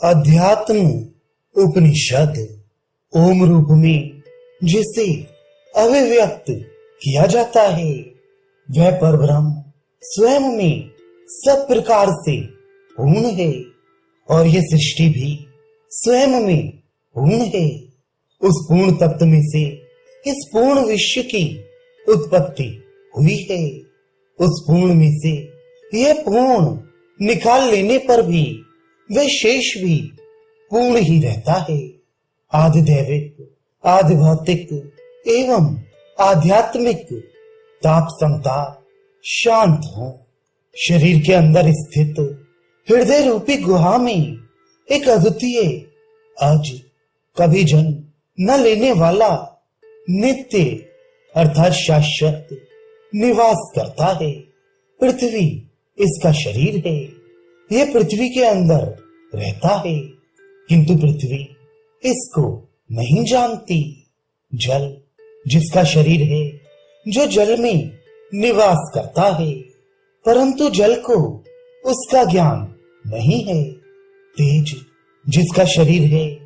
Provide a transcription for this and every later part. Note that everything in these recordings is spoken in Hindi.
अध्यात्म उपनिषद ओम रूप में जिसे अभिव्यक्त किया जाता है वह परब्रह्म स्वयं में सब प्रकार से पूर्ण है और यह सृष्टि भी स्वयं में पूर्ण है। उस पूर्ण तत्व में से इस पूर्ण विश्व की उत्पत्ति हुई है। उस पूर्ण में से यह पूर्ण निकाल लेने पर भी वह शेष भी पूर्ण ही रहता है। आदि दैविक, आदि भौतिक एवं आध्यात्मिक ताप समता शांत हो। शरीर के अंदर स्थित हृदय रूपी गुहा में एक अद्वितीय आज कभी जन्म न लेने वाला नित्य अर्थात शाश्वत निवास करता है। पृथ्वी इसका शरीर है। यह पृथ्वी के अंदर रहता है, किंतु पृथ्वी इसको नहीं जानती। जल जिसका शरीर है, जो जल में निवास करता है, परंतु जल को उसका ज्ञान नहीं है। तेज जिसका शरीर है,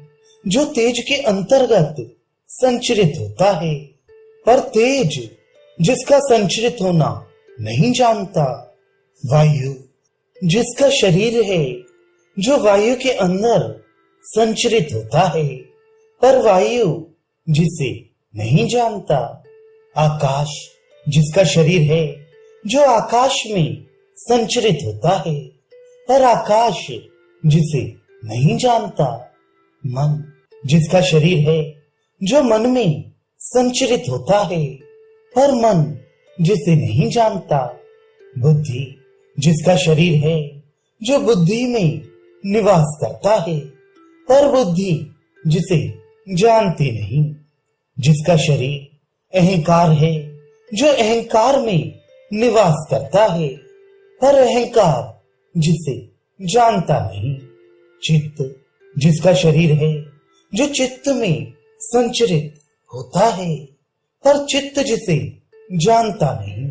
जो तेज के अंतर्गत संचरित होता है, पर तेज जिसका संचरित होना नहीं जानता। वायु जिसका शरीर है, जो वायु के अंदर संचरित होता है, पर वायु जिसे नहीं जानता। आकाश जिसका शरीर है, जो आकाश में संचरित होता है, पर आकाश जिसे नहीं जानता। मन जिसका शरीर है, जो मन में संचरित होता है, पर मन जिसे नहीं जानता। बुद्धि जिसका शरीर है, जो बुद्धि में निवास करता है, पर बुद्धि जिसे जानती नहीं। जिसका शरीर अहंकार है, जो अहंकार में निवास करता है, पर अहंकार जिसे जानता नहीं। चित्त जिसका शरीर है, जो चित्त में संचरित होता है, पर चित्त जिसे जानता नहीं।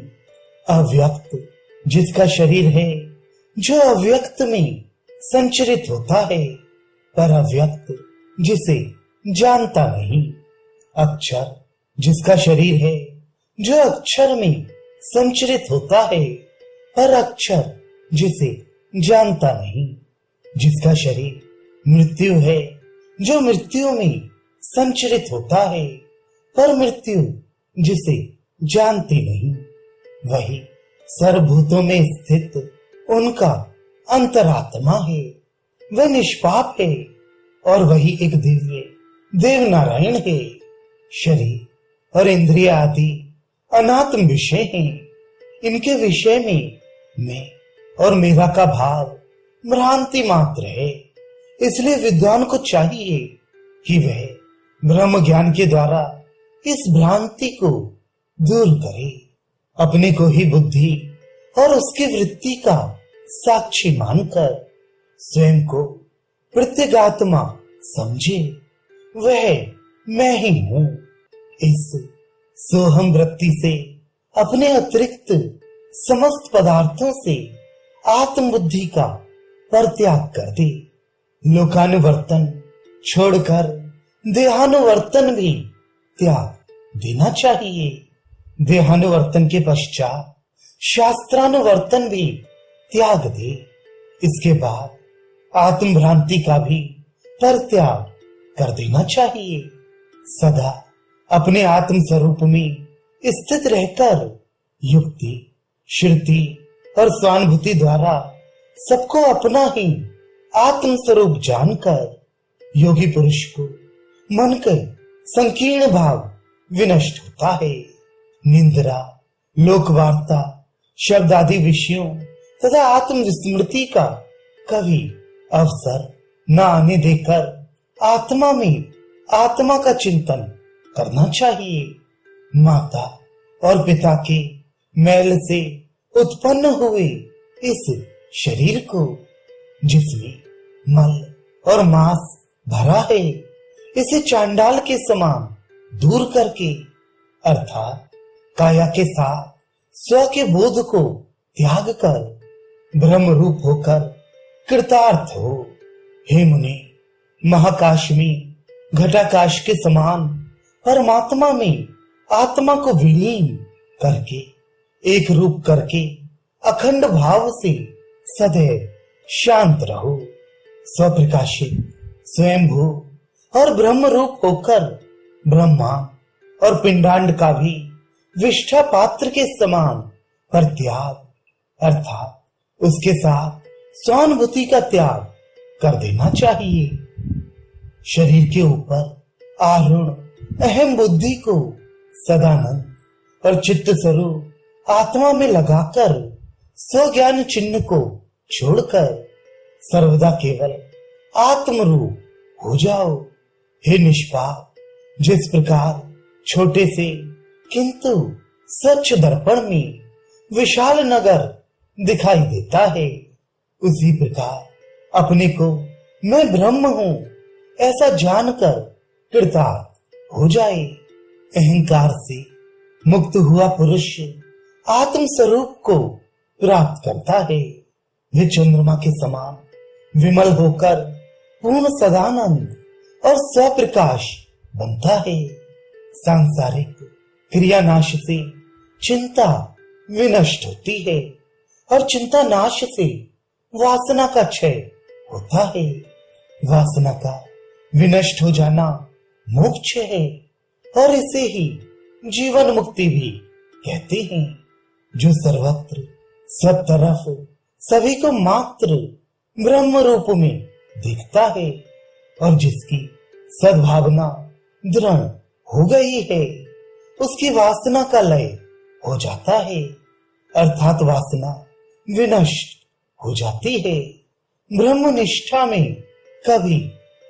अव्यक्त जिसका शरीर है, जो अव्यक्त में संचरित होता है, पर अव्यक्त जिसे जानता नहीं। अक्षर जिसका शरीर है, जो अक्षर में संचरित होता है, पर अक्षर जिसे जानता नहीं। जिसका शरीर मृत्यु है, जो मृत्यु में संचरित होता है, पर मृत्यु जिसे जानती नहीं। वही सर्वभूतों में स्थित उनका अंतरात्मा है। वह निष्पाप है और वही एक दिव्य देव नारायण है। शरीर और इंद्रिय आदि अनात्म विषय हैं। इनके विषय में मैं और मेरा का भाव भ्रांति मात्र है। इसलिए विद्वान को चाहिए कि वह ब्रह्म ज्ञान के द्वारा इस भ्रांति को दूर करे। अपने को ही बुद्धि और उसकी वृत्ति का साक्षी मानकर स्वयं को प्रत्यगात्मा समझे। वह मैं ही हूँ। इस सोहम वृत्ति से अपने अतिरिक्त समस्त पदार्थों से आत्म बुद्धि का परित्याग कर दे। लोकानुवर्तन छोड़कर देहानुवर्तन भी त्याग देना चाहिए। देहानुवर्तन के पश्चात शास्त्रानुवर्तन भी त्याग दे। इसके बाद आत्म भ्रांति का भी परित्याग कर देना चाहिए। सदा अपने आत्म स्वरूप में स्थित रहकर युक्ति, श्रुति और स्वानुभूति द्वारा सबको अपना ही आत्म स्वरूप जानकर योगी पुरुष को मन के संकीर्ण भाव विनष्ट होता है। निंद्रा, लोकवार्ता, शब्द आदि विषयों तथा आत्म विस्मृति का कभी अवसर न आने देकर आत्मा में आत्मा का चिंतन करना चाहिए। माता और पिता के मैल से उत्पन्न हुए इस शरीर को, जिसमें मल और मांस भरा है, इसे चांडाल के समान दूर करके अर्थात काया के साथ स्व के बोध को त्याग कर ब्रह्म रूप होकर कृतार्थ हो। हे मुनि, महाकाश में घटाकाश के समान परमात्मा में आत्मा को विलीन करके एक रूप करके अखंड भाव से सदैव शांत रहो। स्वप्रकाशित स्वयंभू और ब्रह्म रूप होकर ब्रह्मा और पिंडांड का भी विष्ठा पात्र के समान परित्याग अर्थात उसके साथ स्वानुभूति का त्याग कर देना चाहिए। शरीर के ऊपर आरूढ़ अहम बुद्धि को सदानंद और चित्त स्वरूप आत्मा में लगाकर स्वज्ञान चिन्ह को छोड़कर सर्वदा केवल आत्म रूप हो जाओ। हे निष्पाप, जिस प्रकार छोटे से किंतु स्वच्छ दर्पण में विशाल नगर दिखाई देता है, उसी प्रकार अपने को मैं ब्रह्म हूँ ऐसा जानकर कृतार्थ हो जाए। अहंकार से मुक्त हुआ पुरुष आत्म स्वरूप को प्राप्त करता है। वे चंद्रमा के समान विमल होकर पूर्ण सदानंद और स्वप्रकाश बनता है। सांसारिक क्रिया नाश से चिंता विनष्ट होती है और चिंता नाश से वासना का क्षय होता है। वासना का विनष्ट हो जाना मोक्ष है और इसे ही जीवन मुक्ति भी कहते हैं। जो सर्वत्र सब तरफ सभी को मात्र ब्रह्म रूप में दिखता है और जिसकी सद्भावना दृढ़ हो गई है, उसकी वासना का लय हो जाता है अर्थात वासना विनष्ट हो जाती है। ब्रह्म निष्ठा में कभी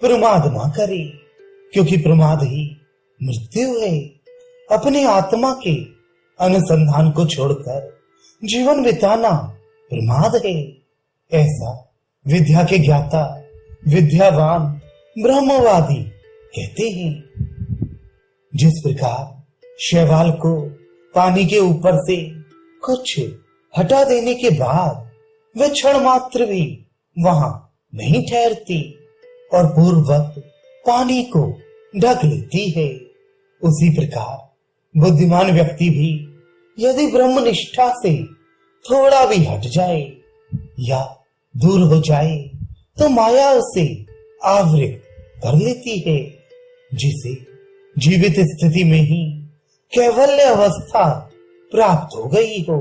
प्रमाद ना करे, क्योंकि प्रमाद ही मृत्यु है। अपने आत्मा के अनुसंधान को छोड़कर जीवन बिताना प्रमाद है। ऐसा विद्या के ज्ञाता विद्यावान ब्रह्मवादी कहते हैं। जिस प्रकार शैवाल को पानी के ऊपर से कुछ हटा देने के बाद वह क्षण मात्र भी वहां नहीं ठहरती और पूर्ववत पानी को ढक लेती है, उसी प्रकार बुद्धिमान व्यक्ति भी यदि ब्रह्मनिष्ठा से थोड़ा भी हट जाए या दूर हो जाए तो माया उसे आवृत कर लेती है। जिसे जीवित स्थिति में ही कैवल्य अवस्था प्राप्त हो गई हो,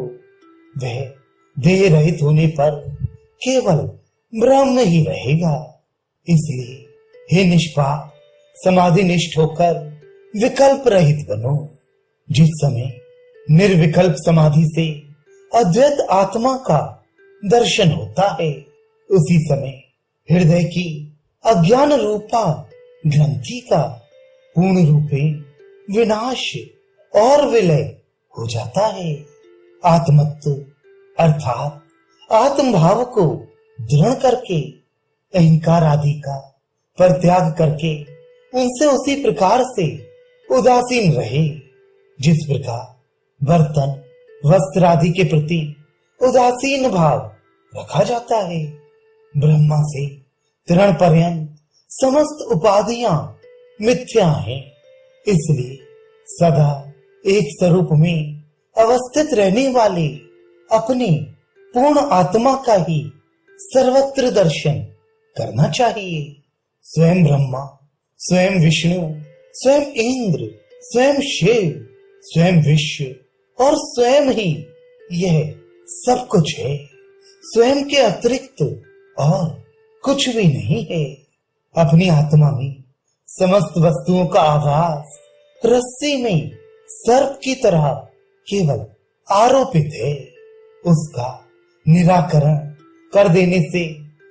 वह देह रहित होने पर केवल ब्रह्म ही रहेगा। इसलिए हे निष्पाप, समाधि निष्ठ होकर विकल्प रहित बनो। जिस समय निर्विकल्प समाधि से अद्वैत आत्मा का दर्शन होता है, उसी समय हृदय की अज्ञान रूपा ग्रंथि का पूर्ण रूपे विनाश और विलय हो जाता है। आत्मत्व अर्थात आत्म भाव को दृढ़ करके अहंकार आदि का परित्याग करके उनसे उसी प्रकार से उदासीन रहे। जिस प्रकार बर्तन वस्त्र आदि के प्रति उदासीन भाव रखा जाता है, ब्रह्मा से तृण पर्यंत समस्त उपाधियां मिथ्या हैं। इसलिए सदा एक स्वरूप में अवस्थित रहने वाले अपने पूर्ण आत्मा का ही सर्वत्र दर्शन करना चाहिए। स्वयं ब्रह्मा, स्वयं विष्णु, स्वयं इंद्र, स्वयं शिव, स्वयं विश्व और स्वयं ही यह सब कुछ है। स्वयं के अतिरिक्त और कुछ भी नहीं है। अपनी आत्मा में समस्त वस्तुओं का आभास रस्सी में सर्प की तरह केवल आरोपित है। उसका निराकरण कर देने से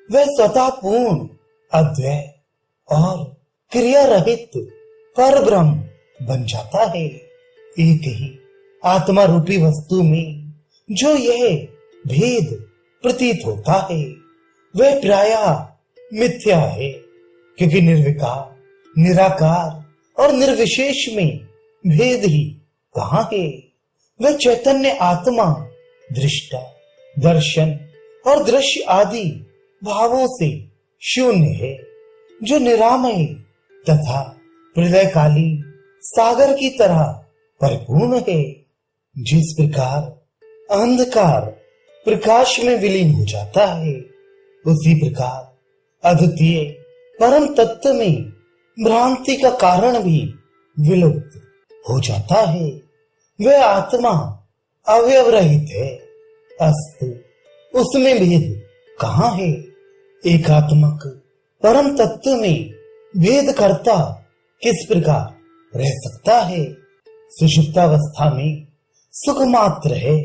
वह स्वतः पूर्ण अद्वैत और क्रिया रहित पर ब्रह्म बन जाता है। एक ही आत्मा रूपी वस्तु में जो यह भेद प्रतीत होता है, वह प्रायः मिथ्या है, क्योंकि निर्विकार, निराकार और निर्विशेष में भेद ही कहाँ है। वह चैतन्य आत्मा दृष्टा, दर्शन और दृश्य आदि भावों से शून्य है, जो निरामय तथा प्रलयकाली सागर की तरह परिपूर्ण है। जिस प्रकार अंधकार प्रकाश में विलीन हो जाता है, उसी प्रकार अद्वितीय परम तत्व में भ्रांति का कारण भी विलुप्त हो जाता है। वह आत्मा अवयव रहित है, अस्तु उसमें भेद कहाँ है? एकात्मक परम तत्व में भेद करता किस प्रकार रह सकता है? सुषुप्तावस्था में सुख मात्र है,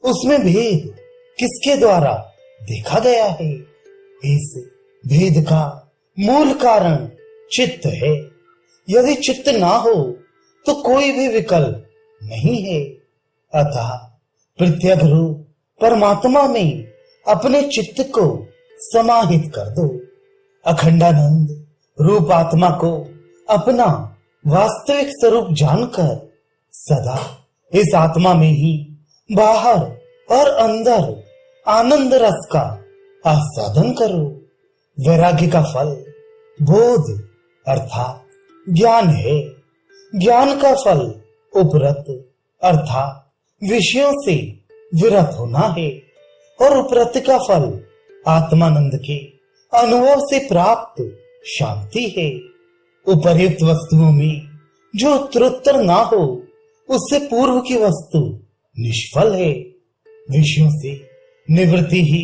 उसमें भेद किसके द्वारा देखा गया है? इस भेद का मूल कारण चित्त है। यदि चित्त ना हो तो कोई भी विकल्प नहीं है। अतः प्रत्येक रूप परमात्मा में अपने चित्त को समाहित कर दो। अखंडानंद रूप आत्मा को अपना वास्तविक स्वरूप जानकर सदा इस आत्मा में ही बाहर और अंदर आनंद रस का आस्वादन करो। वैराग्य का फल बोध अर्थात ज्ञान है। ज्ञान का फल उपरत अर्थात विषयों से विरत होना है, और उपरत का फल आत्मानंद के अनुभव से प्राप्त शांति है। उपर्युक्त वस्तुओं में जो उत्तरोत्तर ना हो, उससे पूर्व की वस्तु निष्फल है। विषयों से निवृत्ति ही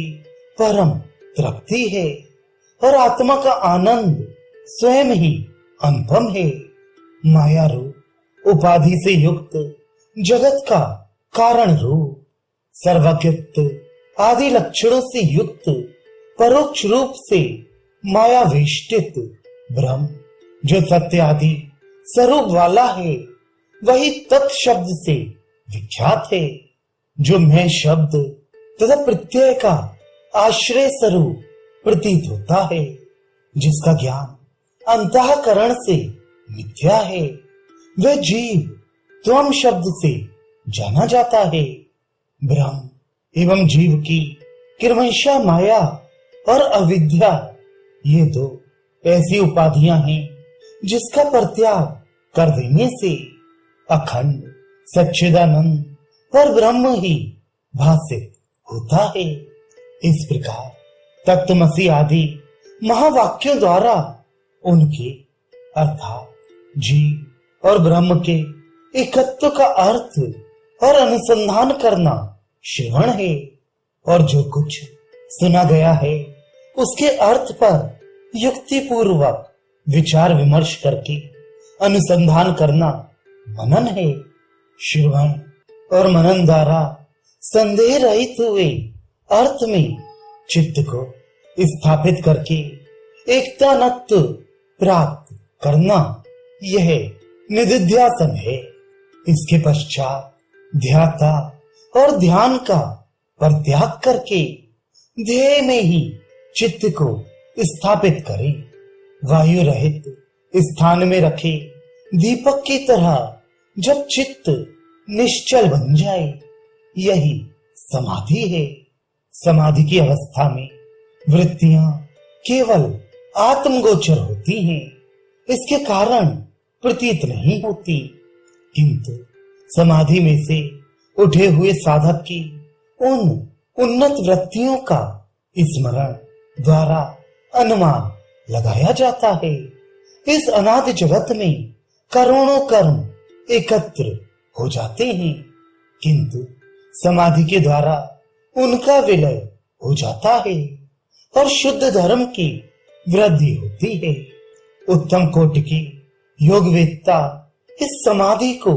परम तृप्ति है, और आत्मा का आनंद स्वयं ही अनुपम है। माया रूप उपाधि से युक्त जगत का कारण रूप, सर्वज्ञत्व आदि लक्षणों से युक्त परोक्ष रूप से माया वेष्टित ब्रह्म, जो सत्य आदि स्वरूप वाला है, वही तत् शब्द से विख्यात है। जो मैं शब्द तथा प्रत्यय का आश्रय स्वरूप प्रतीत होता है, जिसका ज्ञान अंतःकरण से मिथ्या है, वह जीव त्वम शब्द से जाना जाता है। ब्रह्म एवं जीव की क्रमशः माया और अविद्या, ये दो ऐसी उपाधियां हैं जिसका परित्याग कर देने से अखंड सच्चिदानंद पर ब्रह्म ही भासित होता है। इस प्रकार तत्त्वमसि आदि महावाक्यों द्वारा उनके अर्थात जीव और ब्रह्म के एकत्व का अर्थ और अनुसंधान करना श्रवण है, और जो कुछ सुना गया है उसके अर्थ पर युक्ति पूर्वक विचार विमर्श करके अनुसंधान करना मनन है। श्रवण और मनन द्वारा संदेह रहित हुए अर्थ में चित्त को स्थापित करके एकतानत्व प्राप्त करना, यह निधिध्यासन है। इसके पश्चात ध्याता और ध्यान का परित्याग करके ध्येय में ही चित्त को स्थापित करे। वायु रहित स्थान में रखे दीपक की तरह जब चित्त निश्चल बन जाए, यही समाधि है। समाधि की अवस्था में वृत्तियां केवल आत्मगोचर होती हैं, इसके कारण प्रतीत नहीं होती, किंतु समाधि में से उठे हुए साधक की उन उन्नत वृत्तियों का स्मरण द्वारा अनुमान लगाया जाता है। इस अनादि जगत में करोड़ों कर्म एकत्र हो जाते हैं, किंतु समाधि के द्वारा उनका विलय हो जाता है और शुद्ध धर्म की वृद्धि होती है। उत्तम कोटि की योगवेत्ता इस समाधि को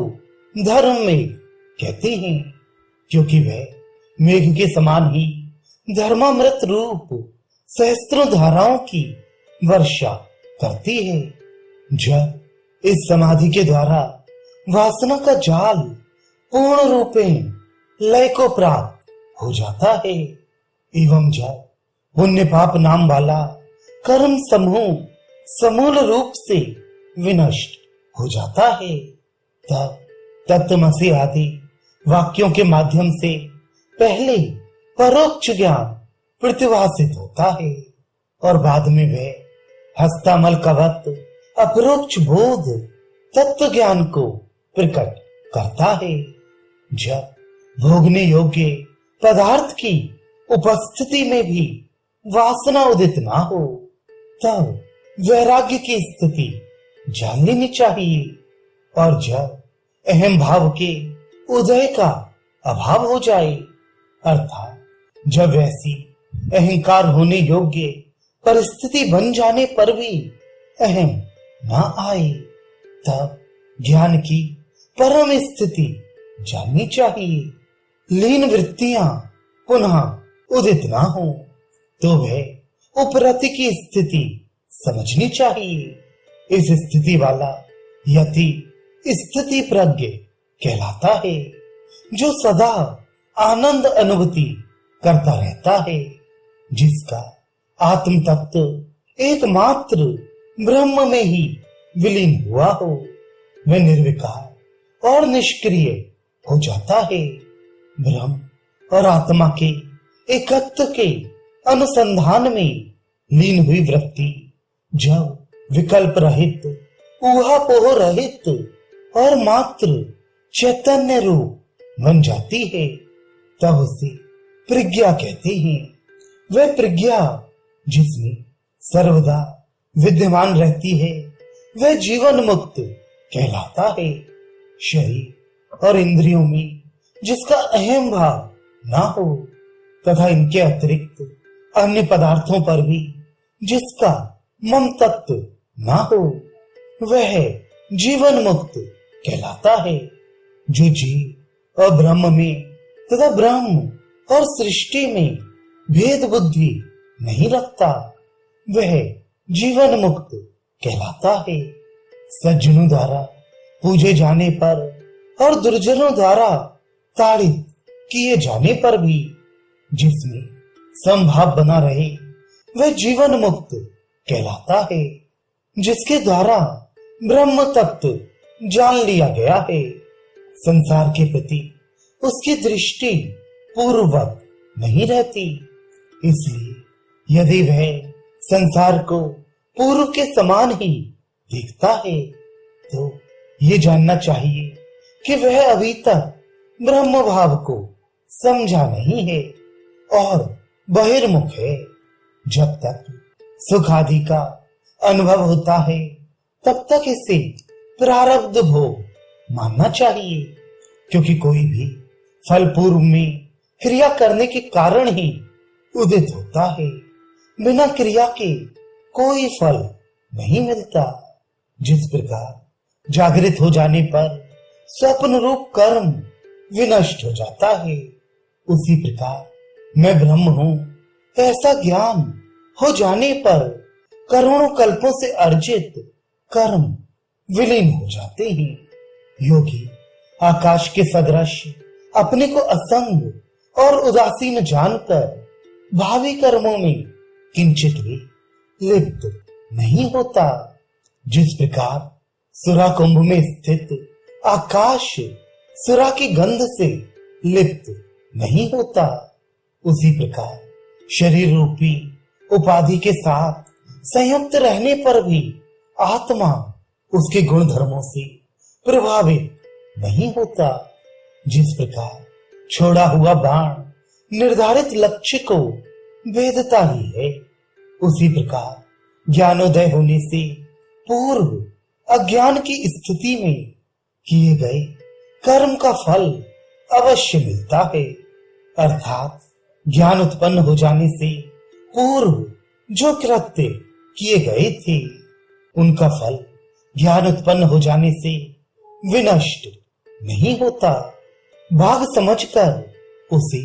धर्म में कहते हैं, क्योंकि वह मेघ के समान ही धर्मामृत रूप सहस्त्रों धाराओं की वर्षा करती है। जब इस समाधि के द्वारा वासना का जाल पूर्ण रूपेण लय को प्राप्त हो जाता है एवं जब पुण्य पाप नाम वाला कर्म समूह समूल रूप से विनष्ट हो जाता है, तब तत्त्वमसि आदि वाक्यों के माध्यम से पहले परोक्ष ज्ञान प्रतिभासित होता है और बाद में वह हस्तामल कवत अपरोक्ष बोध तत्व ज्ञान को प्रकट करता है। जब भोगने योग्य पदार्थ की उपस्थिति में भी वासना उदित ना हो, तब वैराग्य की स्थिति जान लेनी चाहिए। और जब अहम भाव के उदय का अभाव हो जाए, अर्थात जब वैसी अहंकार होने योग्य परिस्थिति बन जाने पर भी अहम ना आए, तब ज्ञान की परम स्थिति जाननी चाहिए। लीन वृत्तियां पुनः उदित ना हो तो वह उपरति की स्थिति समझनी चाहिए। इस स्थिति वाला यति स्थिति प्रज्ञ कहलाता है, जो सदा आनंद अनुभूति करता रहता है, जिसका आत्म तत्व एकमात्र ब्रह्म में ही विलीन हुआ हो। वह निर्विकार और निष्क्रिय हो जाता है। ब्रह्म और आत्मा के एकत्व के अनुसंधान में लीन हुई वृत्ति जब विकल्प रहित, ऊहापोह रहित और मात्र चैतन्य रूप बन जाती है, तब उसे प्रज्ञा कहते हैं। वह प्रज्ञा जिसमें सर्वदा विद्यमान रहती है, वह जीवन मुक्त कहलाता है। शरीर और इंद्रियों में जिसका अहम भाव ना हो तथा इनके अतिरिक्त अन्य पदार्थों पर भी जिसका मम तत्व ना हो, वह जीवन मुक्त कहलाता है। जो जीव और ब्रह्म में तथा ब्रह्म और सृष्टि में भेद बुद्धि नहीं रखता, वह जीवन मुक्त कहलाता है। सज्जनों द्वारा पूजे जाने पर और दुर्जनों द्वारा ताड़ित किए जाने पर भी जिसमें समभाव बना रहे, वह जीवन मुक्त कहलाता है। जिसके द्वारा ब्रह्म तत्व जान लिया गया है, संसार के प्रति उसकी दृष्टि पूर्वक नहीं रहती। इसलिए यदि वह संसार को पूर्व के समान ही देखता है, तो ये जानना चाहिए कि वह अभी तक ब्रह्म भाव को समझा नहीं है और बहिर्मुख है। जब तक सुख आदि का अनुभव होता है, तब तक इसे प्रारब्ध भोग मानना चाहिए, क्योंकि कोई भी फल पूर्व में क्रिया करने के कारण ही उदित होता है। बिना क्रिया के कोई फल नहीं मिलता। जिस प्रकार जागृत हो जाने पर स्वप्न रूप कर्म विनष्ट हो जाता है, उसी प्रकार मैं ब्रह्म हूँ ऐसा ज्ञान हो जाने पर करोड़ों कल्पों से अर्जित कर्म विलीन हो जाते हैं। योगी आकाश के सदृश अपने को असंग और उदासीन जानकर भावी कर्मों में किंचित भी लिप्त नहीं होता। जिस प्रकार सुरा कुंभ में स्थित आकाश सुरा की गंध से लिप्त नहीं होता, उसी प्रकार शरीर रूपी उपाधि के साथ संयुक्त रहने पर भी आत्मा उसके गुण धर्मों से प्रभावित नहीं होता। जिस प्रकार छोड़ा हुआ बाण निर्धारित लक्ष्य को भेदता ही है, उसी प्रकार ज्ञानोदय होने से पूर्व अज्ञान की स्थिति में किए गए कर्म का फल अवश्य मिलता है। अर्थात ज्ञान उत्पन्न हो जाने से पूर्व जो कृत्य किए गए थे, उनका फल ज्ञान उत्पन्न हो जाने से विनष्ट नहीं होता। बाघ समझकर उसे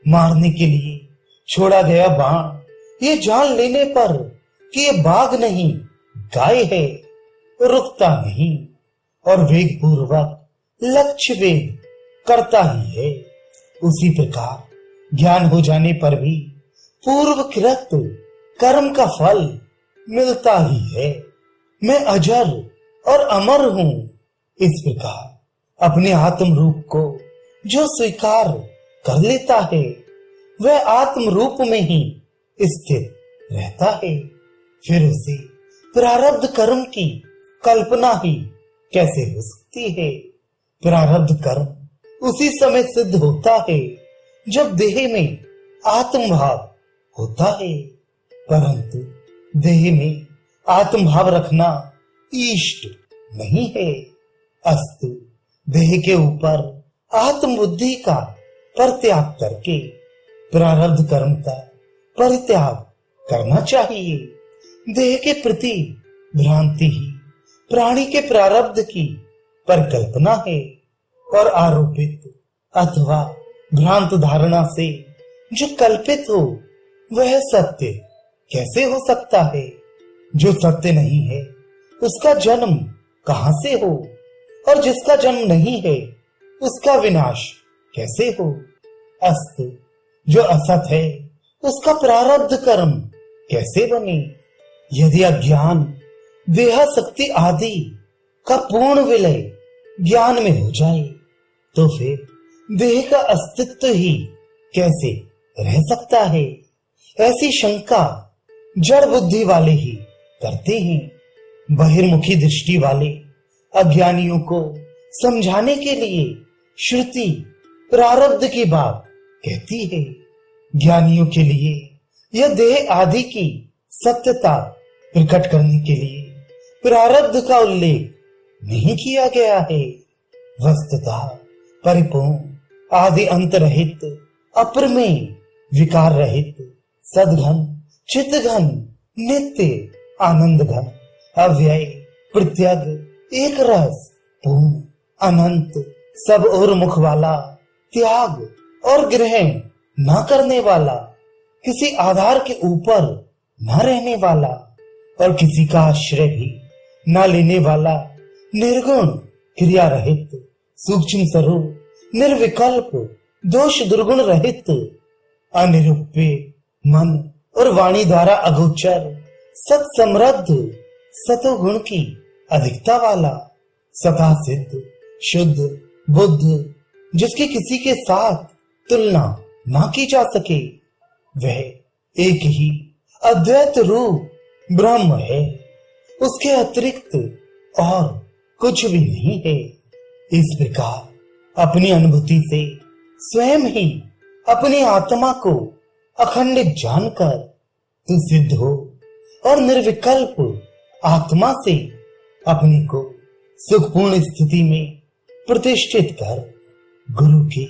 मारने के लिए छोड़ा गया बाण ये जान लेने पर कि ये बाघ नहीं गाय है, रुकता नहीं और वेग पूर्वक लक्ष्य वेद करता ही है। उसी प्रकार ज्ञान हो जाने पर भी पूर्व कृत कर्म का फल मिलता ही है। मैं अजर और अमर हूँ, इस प्रकार अपने आत्म रूप को जो स्वीकार कर लेता है, वह आत्म रूप में ही स्थित रहता है, फिर उसे प्रारब्ध कर्म की कल्पना ही कैसे हो सकती है। प्रारब्ध कर्म उसी समय सिद्ध होता है जब देह में आत्मभाव होता है, परंतु देह में आत्मभाव रखना इष्ट नहीं है। अस्तु देह के ऊपर आत्मबुद्धि का परित्याग करके प्रारब्ध कर्म का परित्याग करना चाहिए। देह के प्रति भ्रांति ही प्राणी के प्रारब्ध की परिकल्पना है और आरोपित अथवा भ्रांत धारणा से जो कल्पित हो वह सत्य कैसे हो सकता है। जो सत्य नहीं है उसका जन्म कहां से हो, और जिसका जन्म नहीं है उसका विनाश कैसे हो। अस्तु जो असत है उसका प्रारब्ध कर्म कैसे बने। यदि अज्ञान देहासक्ति आदि का पूर्ण विलय ज्ञान में हो जाए तो फिर देह का अस्तित्व ही कैसे रह सकता है। ऐसी शंका जड़ बुद्धि वाले ही करते हैं। बहिर्मुखी दृष्टि वाले अज्ञानियों को समझाने के लिए श्रुति प्रारब्ध की बात कहती है। ज्ञानियों के लिए यह देह आदि की सत्यता प्रकट करने के लिए प्रारब्ध का उल्लेख नहीं किया गया है। वस्तुतः परिपूर्ण आदि अंत रहित अप्रमेय विकार रहित सद्घन चित्तघन नित्य आनंद घन अव्यय प्रत्यग एक रस पूर्ण अनंत सब और मुख वाला त्याग और ग्रहण न करने वाला किसी आधार के ऊपर न रहने वाला और किसी का आश्रय भी न लेने वाला निर्गुण क्रिया रहित सूक्ष्म स्वरूप निर्विकल्प दोष दुर्गुण रहित अनिरूप्य मन और वाणी द्वारा अगोचर सत समृद्ध सतोगुण की अधिकता वाला सदा सिद्ध शुद्ध बुद्ध जिसकी किसी के साथ तुलना ना की जा सके, वह एक ही अद्वैत रूप ब्रह्म है। उसके अतिरिक्त और कुछ भी नहीं है। इस प्रकार अपनी अनुभूति से स्वयं ही अपनी आत्मा को अखंडित जानकर तू सिद्ध हो और निर्विकल्प आत्मा से अपने को सुखपूर्ण स्थिति में प्रतिष्ठित कर। गुरु के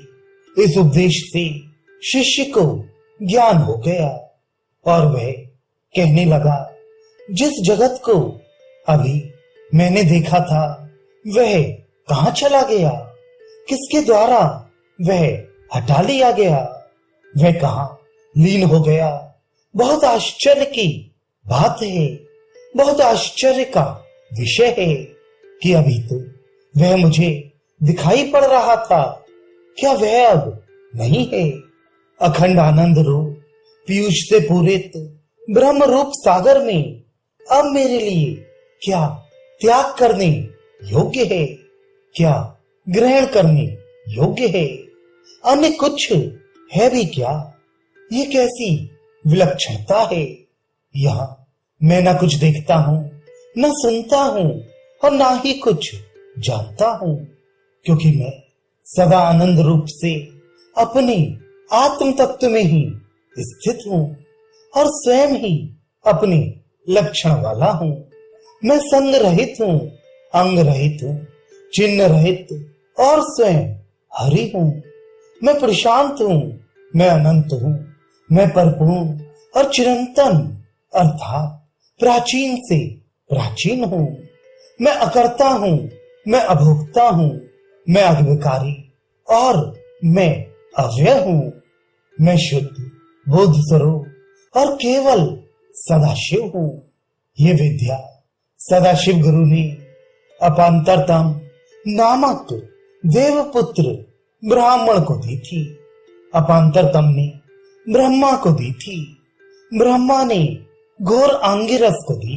इस उपदेश से शिष्य को ज्ञान हो गया और वह कहने लगा, जिस जगत को अभी मैंने देखा था वह कहाँ चला गया, किसके द्वारा वह हटा लिया गया, वह कहाँ लीन हो गया। बहुत आश्चर्य की बात है, बहुत आश्चर्य का विषय है कि अभी तो वह मुझे दिखाई पड़ रहा था, क्या वह अब नहीं है। अखंड आनंद रूप पीयूष से पूरित ब्रह्म रूप सागर में अब मेरे लिए क्या त्याग करने योग्य है, क्या ग्रहण करने योग्य है, अन्य कुछ है भी क्या। ये कैसी विलक्षणता है। यहाँ मैं न कुछ देखता हूँ न सुनता हूँ और ना ही कुछ जानता हूँ, क्योंकि मैं सदा आनंद रूप से अपने आत्म तत्व में ही स्थित हूँ और स्वयं ही अपने लक्षण वाला हूँ। मैं संग रहित हूँ, अंग रहित हूँ, चिन्ह रहित और स्वयं हरि हूँ। मैं प्रशांत हूँ, मैं अनंत हूँ, मैं परिपूर्ण और चिरंतन अर्थात प्राचीन से प्राचीन हूँ। मैं अकर्ता हूँ, मैं अभोक्ता हूँ, मैं अज्ञकारी और मैं अव्यय हूँ। मैं शुद्ध बुद्ध स्वरूप और केवल सदाशिव हूँ। ये विद्या सदाशिव गुरु ने अपांतरतम नामक देवपुत्र ब्राह्मण को दी थी। अपांतरतम ने ब्रह्मा को दी थी, ब्रह्मा ने घोर आंगिरस को दी,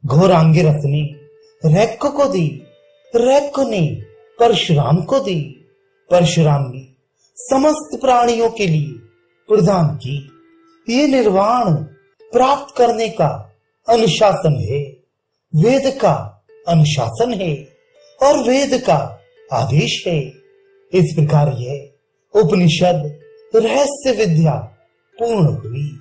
घोर आंगिरस ने रैक्क को दी, रैक्क ने परशुराम को दी, परशुराम ने समस्त प्राणियों के लिए प्रदान की। ये निर्वाण प्राप्त करने का अनुशासन है, वेद का अनुशासन है और वेद का आदेश है। इस प्रकार यह उपनिषद रहस्य विद्या पूर्ण हुई।